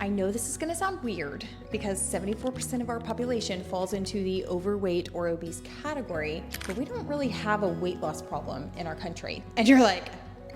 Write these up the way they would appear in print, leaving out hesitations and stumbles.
I know this is gonna sound weird because 74% of our population falls into the overweight or obese category, but we don't really have a weight loss problem in our country. And you're like,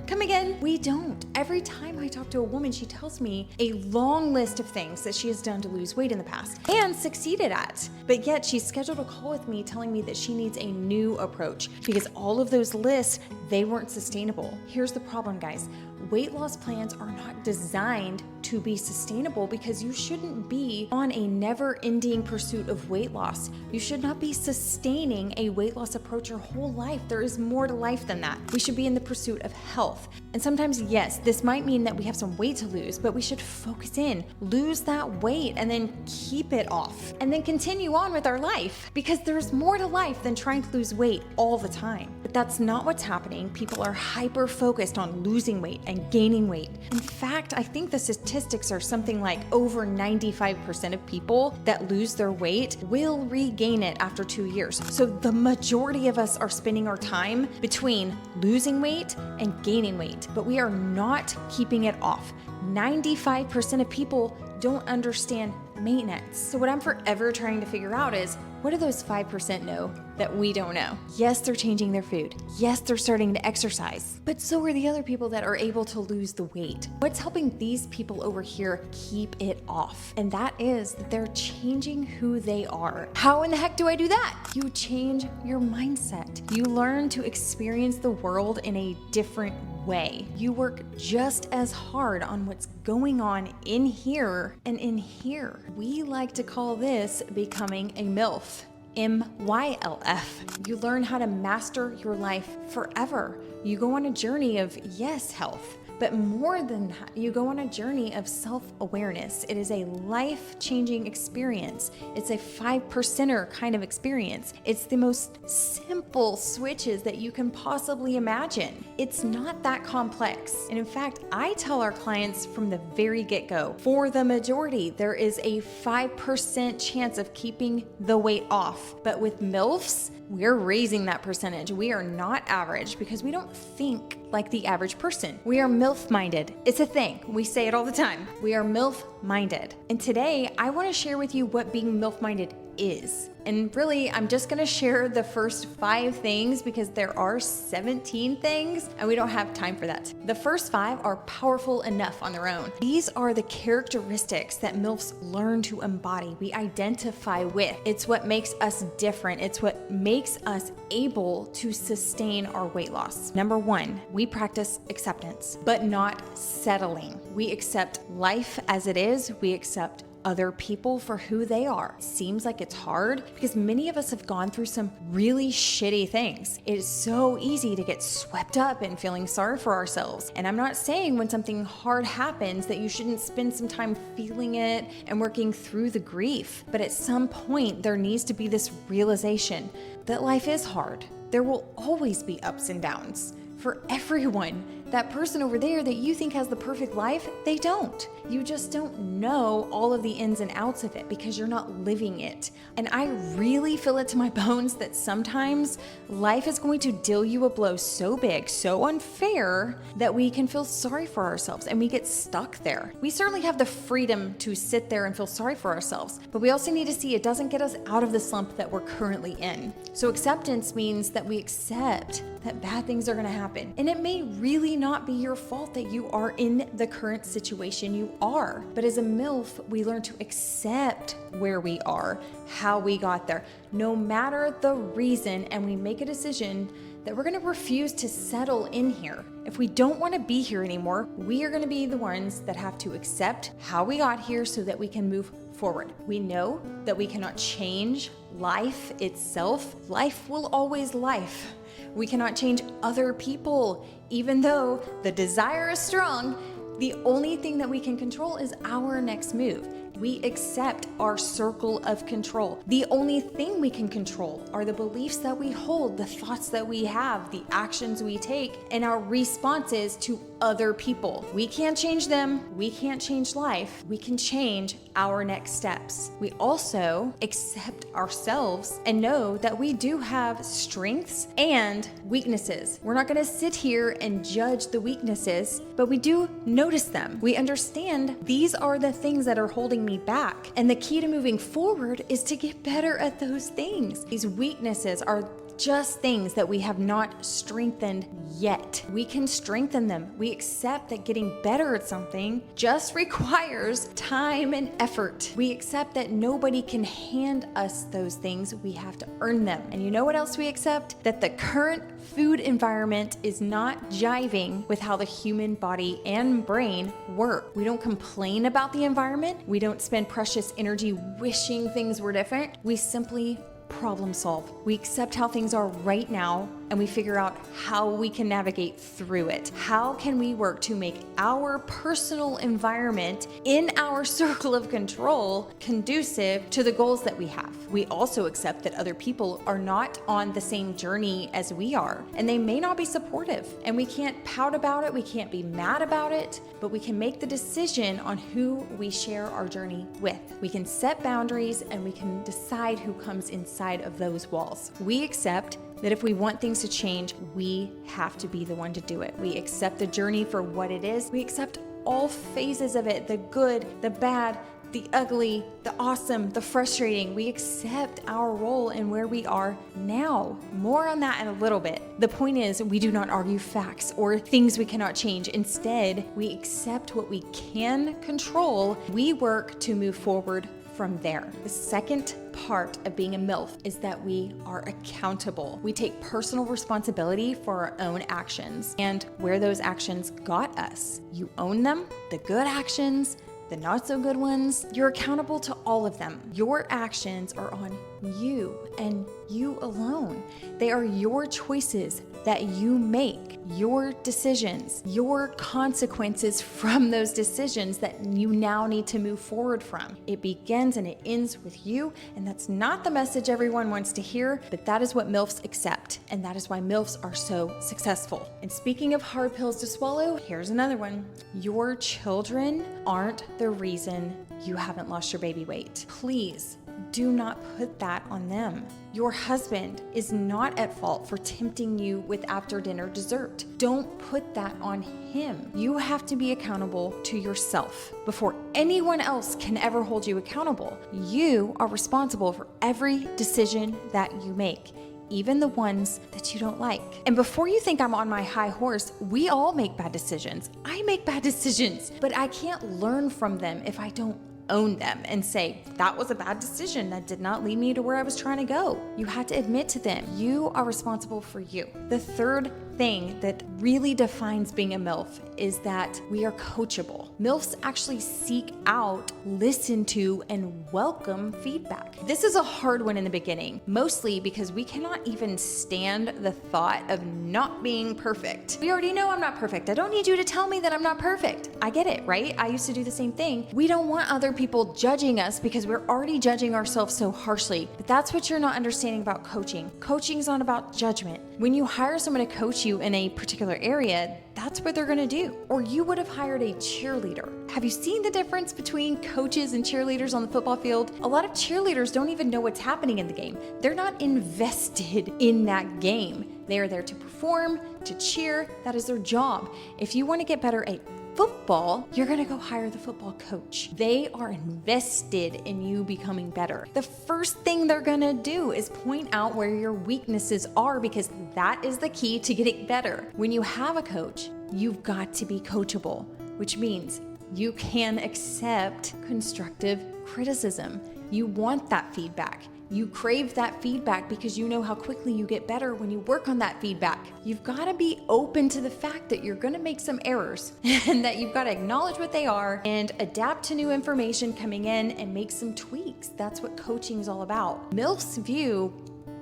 come again? We don't. Every time I talk to a woman, she tells me a long list of things that she has done to lose weight in the past and succeeded at. But yet she's scheduled a call with me telling me that she needs a new approach because all of those lists, they weren't sustainable. Here's the problem, guys. Weight loss plans are not designed to be sustainable because you shouldn't be on a never-ending pursuit of weight loss. You should not be sustaining a weight loss approach your whole life. There is more to life than that. We should be in the pursuit of health. And sometimes, yes, this might mean that we have some weight to lose, but we should focus in, lose that weight, and then keep it off, and then continue on with our life because there's more to life than trying to lose weight all the time. But that's not what's happening. People are hyper-focused on losing weight and gaining weight. In fact, I think the statistics are something like over 95% of people that lose their weight will regain it after 2 years. So the majority of us are spending our time between losing weight and gaining weight, but we are not keeping it off. 95% of people don't understand maintenance. So what I'm forever trying to figure out is, what do those 5% know that we don't know? Yes, they're changing their food. Yes, they're starting to exercise. But so are the other people that are able to lose the weight. What's helping these people over here keep it off? And that is that they're changing who they are. How in the heck do I do that? You change your mindset. You learn to experience the world in a different way. You work just as hard on what's going on in here and in here. We like to call this becoming a MYLF. MYLF. You learn how to master your life forever. You go on a journey of, yes, health, but more than that, you go on a journey of self-awareness. It is a life-changing experience. It's a 5%er kind of experience. It's the most simple switches that you can possibly imagine. It's not that complex. And in fact, I tell our clients from the very get-go, for the majority, there is a 5% chance of keeping the weight off. But with MILFs, we're raising that percentage. We are not average because we don't think like the average person. We are MYLF-minded. It's a thing. We say it all the time. We are MYLF-minded. And today, I want to share with you what being MYLF-minded is. And really, I'm just gonna share the first 5 things because there are 17 things and we don't have time for that. The first 5 are powerful enough on their own. These are the characteristics that MILFs learn to embody, we identify with. It's what makes us different. It's what makes us able to sustain our weight loss. Number 1, we practice acceptance, but not settling. We accept life as it is. We accept other people for who they are. Seems like it's hard because many of us have gone through some really shitty things. It is so easy to get swept up in feeling sorry for ourselves. And I'm not saying when something hard happens that you shouldn't spend some time feeling it and working through the grief. But at some point, there needs to be this realization that life is hard. There will always be ups and downs for everyone. That person over there that you think has the perfect life, they don't. You just don't know all of the ins and outs of it because you're not living it. And I really feel it to my bones that sometimes life is going to deal you a blow so big, so unfair, that we can feel sorry for ourselves and we get stuck there. We certainly have the freedom to sit there and feel sorry for ourselves, but we also need to see it doesn't get us out of the slump that we're currently in. So acceptance means that we accept that bad things are gonna happen. And it may really not be your fault that you are in the current situation you are. But as a MILF, we learn to accept where we are, how we got there, no matter the reason, and we make a decision that we're gonna refuse to settle in here. If we don't wanna be here anymore, we are gonna be the ones that have to accept how we got here so that we can move forward. We know that we cannot change life itself. Life will always life. We cannot change other people, even though the desire is strong. The only thing that we can control is our next move. We accept our circle of control. The only thing we can control are the beliefs that we hold, the thoughts that we have, the actions we take, and our responses to other people. We can't change them. We can't change life. We can change our next steps. We also accept ourselves and know that we do have strengths and weaknesses. We're not going to sit here and judge the weaknesses, but we do notice them. We understand these are the things that are holding me back. And the key to moving forward is to get better at those things. These weaknesses are just things that we have not strengthened yet. We can strengthen them. We accept that getting better at something just requires time and effort. We accept that nobody can hand us those things. We have to earn them. And you know what else we accept? That the current food environment is not jiving with how the human body and brain work. We don't complain about the environment. We don't spend precious energy wishing things were different. We simply problem solve. We accept how things are right now and we figure out how we can navigate through it. How can we work to make our personal environment in our circle of control conducive to the goals that we have? We also accept that other people are not on the same journey as we are, and they may not be supportive. And we can't pout about it, we can't be mad about it, but we can make the decision on who we share our journey with. We can set boundaries and we can decide who comes inside of those walls. We accept that if we want things to change, we have to be the one to do it. We accept the journey for what it is. We accept all phases of it, the good, the bad, the ugly, the awesome, the frustrating. We accept our role and where we are now. More on that in a little bit. The point is, we do not argue facts or things we cannot change. Instead, we accept what we can control. We work to move forward from there. The second part of being a MILF is that we are accountable. We take personal responsibility for our own actions and where those actions got us. You own them, the good actions, the not so good ones. You're accountable to all of them. Your actions are on you and you alone. They are your choices that you make, your decisions, your consequences from those decisions that you now need to move forward from. It begins and it ends with you, and that's not the message everyone wants to hear, but that is what MILFs accept, and that is why MILFs are so successful. And speaking of hard pills to swallow, here's another one. Your children aren't the reason you haven't lost your baby weight. Please do not put that on them. Your husband is not at fault for tempting you with after dinner dessert. Don't put that on him. You have to be accountable to yourself before anyone else can ever hold you accountable. You are responsible for every decision that you make, even the ones that you don't like. And before you think I'm on my high horse, we all make bad decisions. I make bad decisions, but I can't learn from them if I don't own them and say, that was a bad decision. That did not lead me to where I was trying to go. You had to admit to them. You are responsible for you. The third thing that really defines being a MILF is that we are coachable. MILFs actually seek out, listen to, and welcome feedback. This is a hard one in the beginning, mostly because we cannot even stand the thought of not being perfect. We already know I'm not perfect. I don't need you to tell me that I'm not perfect. I get it, right? I used to do the same thing. We don't want other people judging us because we're already judging ourselves so harshly. But that's what you're not understanding about coaching. Coaching is not about judgment. When you hire someone to coach you in a particular area, that's what they're gonna do. Or you would have hired a cheerleader. Have you seen the difference between coaches and cheerleaders on the football field? A lot of cheerleaders don't even know what's happening in the game. They're not invested in that game. They are there to perform, to cheer. That is their job. If you want to get better at football, you're gonna go hire the football coach. They are invested in you becoming better. The first thing they're gonna do is point out where your weaknesses are, because that is the key to getting better. When you have a coach, you've got to be coachable, which means you can accept constructive criticism. You want that feedback. You crave that feedback because you know how quickly you get better when you work on that feedback. You've got to be open to the fact that you're going to make some errors and that you've got to acknowledge what they are and adapt to new information coming in and make some tweaks. That's what coaching is all about. MILFs view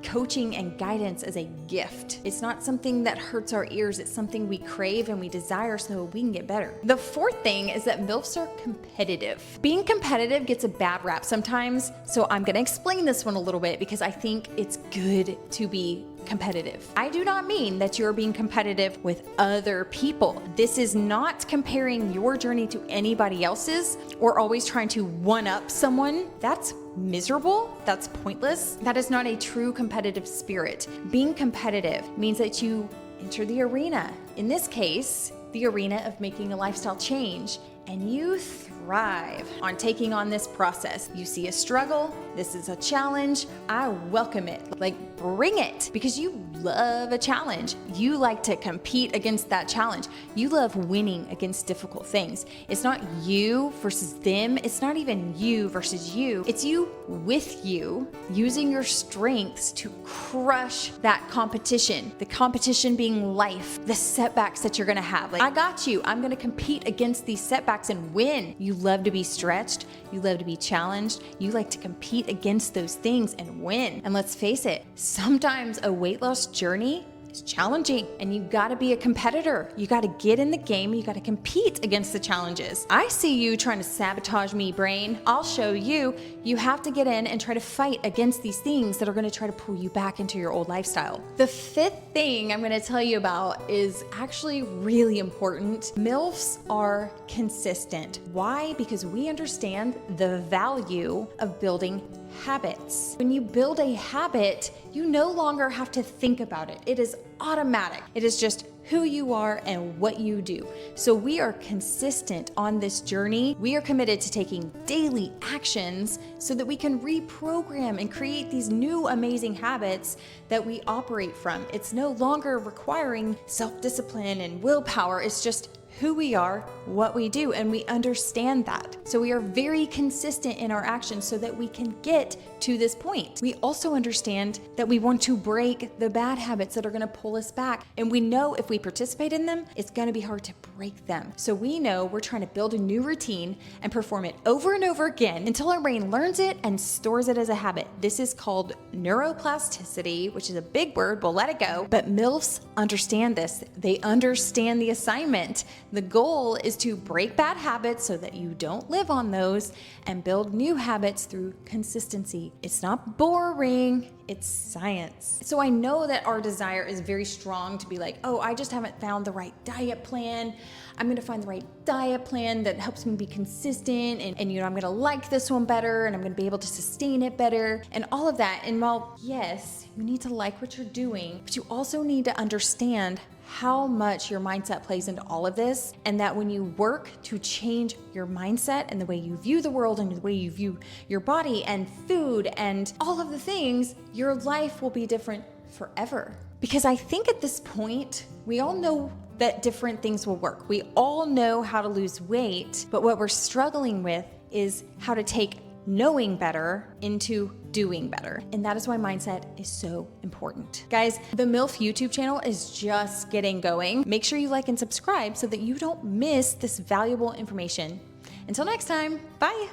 coaching and guidance as a gift. It's not something that hurts our ears. It's something we crave and we desire so we can get better. The fourth thing is that MILFs are competitive. Being competitive gets a bad rap sometimes, so I'm gonna explain this one a little bit because I think it's good to be competitive. I do not mean that you're being competitive with other people. This is not comparing your journey to anybody else's or always trying to one-up someone. That's miserable. That's pointless. That is not a true competitive spirit. Being competitive means that you enter the arena. In this case, the arena of making a lifestyle change, and you thrive on taking on this process. You see a struggle, this is a challenge, I welcome it. Like, bring it, because you love a challenge. You like to compete against that challenge. You love winning against difficult things. It's not you versus them. It's not even you versus you. It's you with you, using your strengths to crush that competition. The competition being life, the setbacks that you're gonna have. Like, I got you. I'm gonna compete against these setbacks and win. You love to be stretched. You love to be challenged. You like to compete against those things and win. And let's face it, sometimes a weight loss journey is challenging, and you gotta be a competitor. You gotta get in the game, you gotta compete against the challenges. I see you trying to sabotage me, brain. I'll show you. You have to get in and try to fight against these things that are gonna try to pull you back into your old lifestyle. The fifth thing I'm gonna tell you about is actually really important. MILFs are consistent. Why? Because we understand the value of building habits. When you build a habit, you no longer have to think about it. It is automatic. It is just who you are and what you do. So we are consistent on this journey. We are committed to taking daily actions so that we can reprogram and create these new amazing habits that we operate from. It's no longer requiring self-discipline and willpower. It's just who we are, what we do, and we understand that. So we are very consistent in our actions so that we can get to this point. We also understand that we want to break the bad habits that are gonna pull us back. And we know if we participate in them, it's gonna be hard to break them. So we know we're trying to build a new routine and perform it over and over again until our brain learns it and stores it as a habit. This is called neuroplasticity, which is a big word, we'll let it go. But MILFs understand this. They understand the assignment. The goal is to break bad habits so that you don't live on those and build new habits through consistency. It's not boring, it's science. So I know that our desire is very strong to be like, oh, I just haven't found the right diet plan. I'm gonna find the right diet plan that helps me be consistent and I'm gonna like this one better and I'm gonna be able to sustain it better and all of that. And while yes, you need to like what you're doing, but you also need to understand how much your mindset plays into all of this, and that when you work to change your mindset and the way you view the world and the way you view your body and food and all of the things, your life will be different forever. Because I think at this point, we all know that different things will work. We all know how to lose weight, but what we're struggling with is how to take knowing better into doing better. And that is why mindset is so important. Guys, the MILF YouTube channel is just getting going. Make sure you like and subscribe so that you don't miss this valuable information. Until next time, bye.